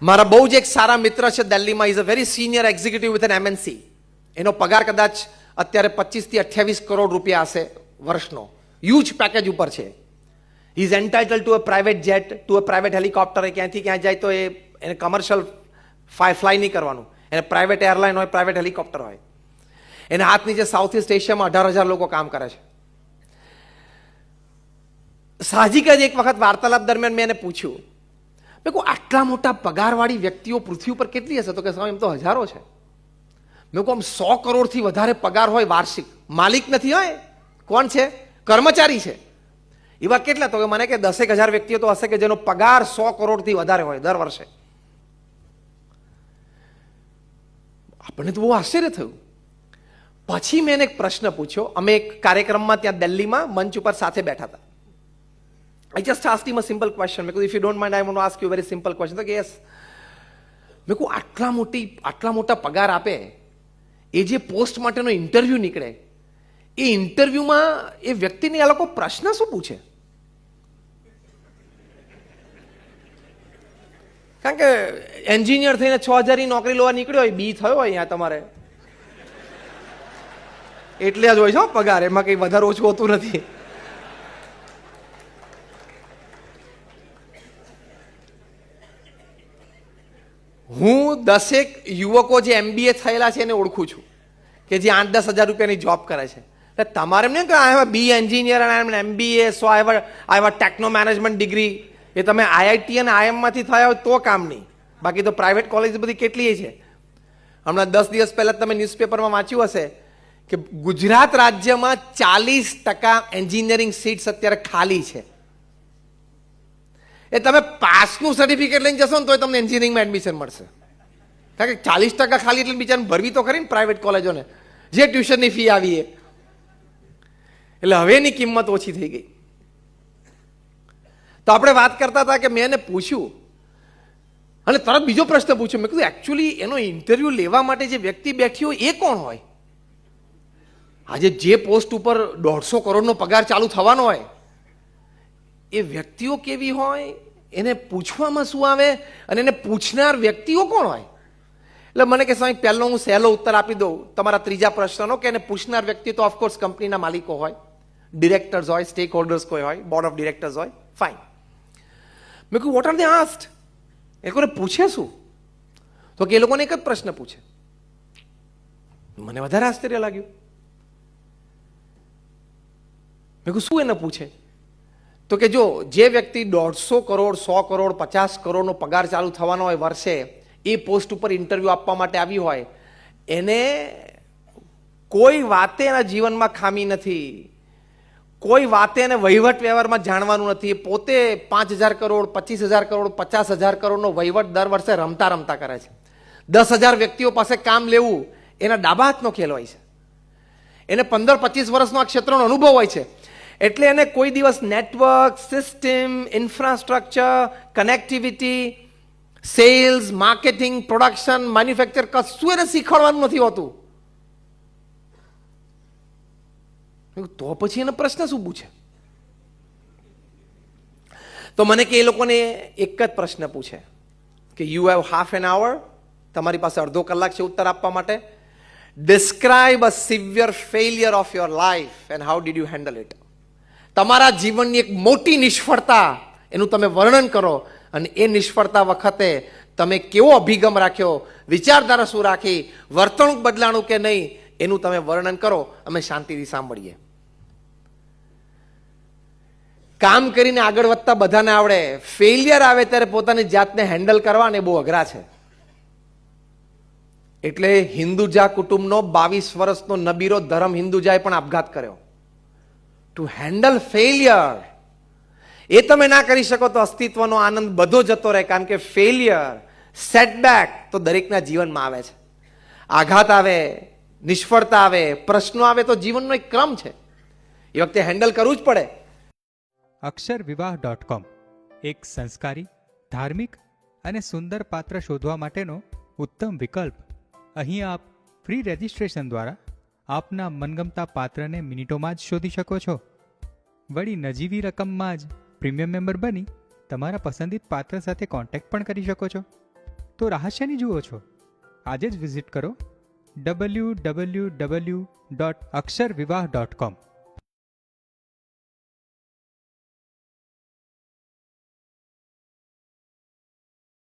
મારા બહુ જ એક સારા મિત્ર છે દિલ્હીમાં, is a very senior executive with an MNC. એનો પગાર કદાચ અત્યારે 25 થી 28 કરોડ રૂપિયા હશે વર્ષનો. હ્યુજ પેકેજ ઉપર છે. He is entitle to a private jet, to a private helicopter. ક્યાંથી ક્યાં જાય તો એને કમર્શિયલ ફ્લાય નહીં કરવાનું, એને પ્રાઇવેટ એરલાઇન હોય, પ્રાઇવેટ હેલિકોપ્ટર હોય. એને હાથ નીચે સાઉથ ઇસ્ટ એશિયામાં 18,000 લોકો કામ કરે છે. સાહજિક જ એક વખત વાર્તાલાપ દરમિયાન મેં એને પૂછ્યું, મેં કહું આટલા મોટા પગારવાળી વ્યક્તિઓ પૃથ્વી ઉપર કેટલી હશે? તો કે સાહેબ એમ તો હજારો છે. મેં કહું આમ 100 કરોડથી વધારે પગાર હોય વાર્ષિક, માલિક નથી હોય, કોણ છે? કર્મચારી છે. એવા કેટલા? તો કે મને કે 10,000 વ્યક્તિઓ તો હશે કે જેનો પગાર 100 કરોડથી વધારે હોય દર વર્ષે. આપણને તો બહુ આશ્ચર્ય થયું. પછી મેં એને એક પ્રશ્ન પૂછ્યો. અમે એક કાર્યક્રમમાં ત્યાં દિલ્હીમાં મંચ ઉપર સાથે બેઠા હતા. I just asked him a simple question. Because if you don't mind, I want to ask you a very simple question. તો કે yes. મેં કહું આટલા મોટા પગાર આપે, એ જે પોસ્ટ માટેનો ઇન્ટરવ્યુ નીકળે, એ ઇન્ટરવ્યુમાં એ વ્યક્તિને આ લોકો પ્રશ્ન શું પૂછે? કારણ કે એન્જિનિયર થઈને 6,000 ની નોકરી લેવા નીકળ્યો હોય, બી થયો હોય અહીંયા તમારે, એટલે જ હોય છે પગાર, એમાં કંઈ વધારે ઓછું હોતું નથી. હું 10 યુવકો જે MBA થયેલા છે એને ઓળખું છું કે જે 8-10 હજાર રૂપિયાની જોબ કરે છે. એટલે તમારે એમ નહીં કે આઈ હેવ બી એન્જિનિયર અને MBA, so I have techno management degree. એ તમે IIT અને IIMમાંથી થયા હોય તો કામ નહીં. બાકી તો પ્રાઇવેટ કોલેજ બધી કેટલી છે. હમણાં 10 દિવસ પહેલા તમે ન્યૂઝપેપરમાં વાંચ્યું હશે કે ગુજરાત રાજ્યમાં 40% એન્જિનિયરિંગ સીટ્સ અત્યારે ખાલી છે. એ તમે પાસનું સર્ટિફિકેટ લઈને જશો ને તો તમને એન્જિનિયરિંગમાં એડમિશન મળશે. કારણ કે 40% ખાલી એટલે બિચારાને ભરવી તો ખરી ને પ્રાઇવેટ કોલેજોને, જે ટ્યુશનની ફી આવી એ. એટલે હવે એની કિંમત ઓછી થઈ ગઈ. તો આપણે વાત કરતા હતા કે મેં એને પૂછ્યું અને તરત બીજો પ્રશ્ન પૂછ્યો. મેં કીધું એકચ્યુઅલી એનો ઇન્ટરવ્યુ લેવા માટે જે વ્યક્તિ બેઠી હોય એ કોણ હોય? આજે જે પોસ્ટ ઉપર 150 કરોડનો પગાર ચાલુ થવાનો હોય, એ વ્યક્તિઓ કેવી હોય, એને પૂછવામાં શું આવે અને એને પૂછનાર વ્યક્તિઓ કોણ હોય? એટલે મને કે સાહેબ પહેલો હું સહેલો ઉત્તર આપી દઉં તમારા ત્રીજા પ્રશ્નનો, કે એને પૂછનાર વ્યક્તિ તો ઓફકોર્સ કંપનીના માલિકો હોય, ડિરેક્ટર્સ હોય, સ્ટેક હોલ્ડર્સ કોઈ હોય, બોર્ડ ઓફ ડિરેક્ટર્સ હોય. ફાઇન. મેં કહ્યું વોટ આર દે આસ્ક્ડ? એ લોકોને પૂછે શું? તો કે એ લોકોને એક જ પ્રશ્ન પૂછે. મને વધારે આશ્ચર્ય લાગ્યું. મેં કહ્યું શું એને પૂછે? તો કે જો જે વ્યક્તિ 150 કરોડ, 100 કરોડ, 50 કરોડનો પગાર ચાલુ થવાનો હોય વર્ષે, એ પોસ્ટ ઉપર ઇન્ટરવ્યુ આપવા માટે આવી હોય, એને કોઈ વાતે એના જીવનમાં ખામી નથી, કોઈ વાતે એને વહીવટ વ્યવહારમાં જાણવાનું નથી. એ પોતે 5,000 કરોડ, 25,000 કરોડ, 50,000 કરોડનો વહીવટ દર વર્ષે રમતા કરે છે. 10,000 વ્યક્તિઓ પાસે કામ લેવું એના ડાબા હાથનો ખેલ હોય છે. એને 15-25 વર્ષનો આ ક્ષેત્રનો અનુભવ હોય છે. એટલે એને કોઈ દિવસ network, system, infrastructure, connectivity, sales, marketing, production, manufacture કશું એને શીખવાડવાનું નથી હોતું. તો પછી એને પ્રશ્ન શું પૂછે? તો મને કે એ લોકોને એક જ પ્રશ્ન પૂછે કે યુ હેવ હાફ એન આવર, તમારી પાસે અડધો કલાક છે ઉત્તર આપવા માટે. Describe a severe failure of your life and how did you handle it. તમારા જીવનની એક મોટી નિષ્ફળતા, એનું તમે વર્ણન કરો અને એ નિષ્ફળતા વખતે તમે કેવો અભિગમ રાખ્યો, વિચારધારા શું રાખી, વર્તણૂક બદલાણું કે નહીં, એનું તમે વર્ણન કરો. અમે શાંતિથી સાંભળીએ. કામ કરીને આગળ વધતા બધાને આવડે, ફેલિયર આવે ત્યારે પોતાની જાતને હેન્ડલ કરવા ને બહુ અઘરા છે. એટલે હિન્દુજા કુટુંબનો 22 વર્ષનો નબીરો ધરમ હિન્દુજાએ પણ આપઘાત કર્યો. ટુ હેન્ડલ ફેલિયર એ તમે ના કરી શકો તો અસ્તિત્વનો આનંદ બધો જતો રહે. કારણ કે ફેલિયર, સેટબેક તો દરેકના જીવનમાં આવે છે. આઘાત આવે, નિષ્ફળતા આવે, પ્રશ્નો આવે તો જીવનનો એક ક્રમ છે. એ વખતે હેન્ડલ કરવું જ પડે. અક્ષરવિવાહ.com એક સંસ્કારી, ધાર્મિક અને સુંદર પાત્ર શોધવા માટેનો ઉત્તમ વિકલ્પ. અહીં આપ ફ્રી રજિસ્ટ્રેશન દ્વારા આપના મનગમતા પાત્રને મિનિટોમાં જ શોધી શકો છો. વળી નજીવી રકમમાં જ પ્રીમિયમ મેમ્બર બની તમારા પસંદિત પાત્ર સાથે કોન્ટેક્ટ પણ કરી શકો છો. તો રહસ્યની જુઓ છો. આજે જ વિઝિટ કરો www.aksharvivah.com.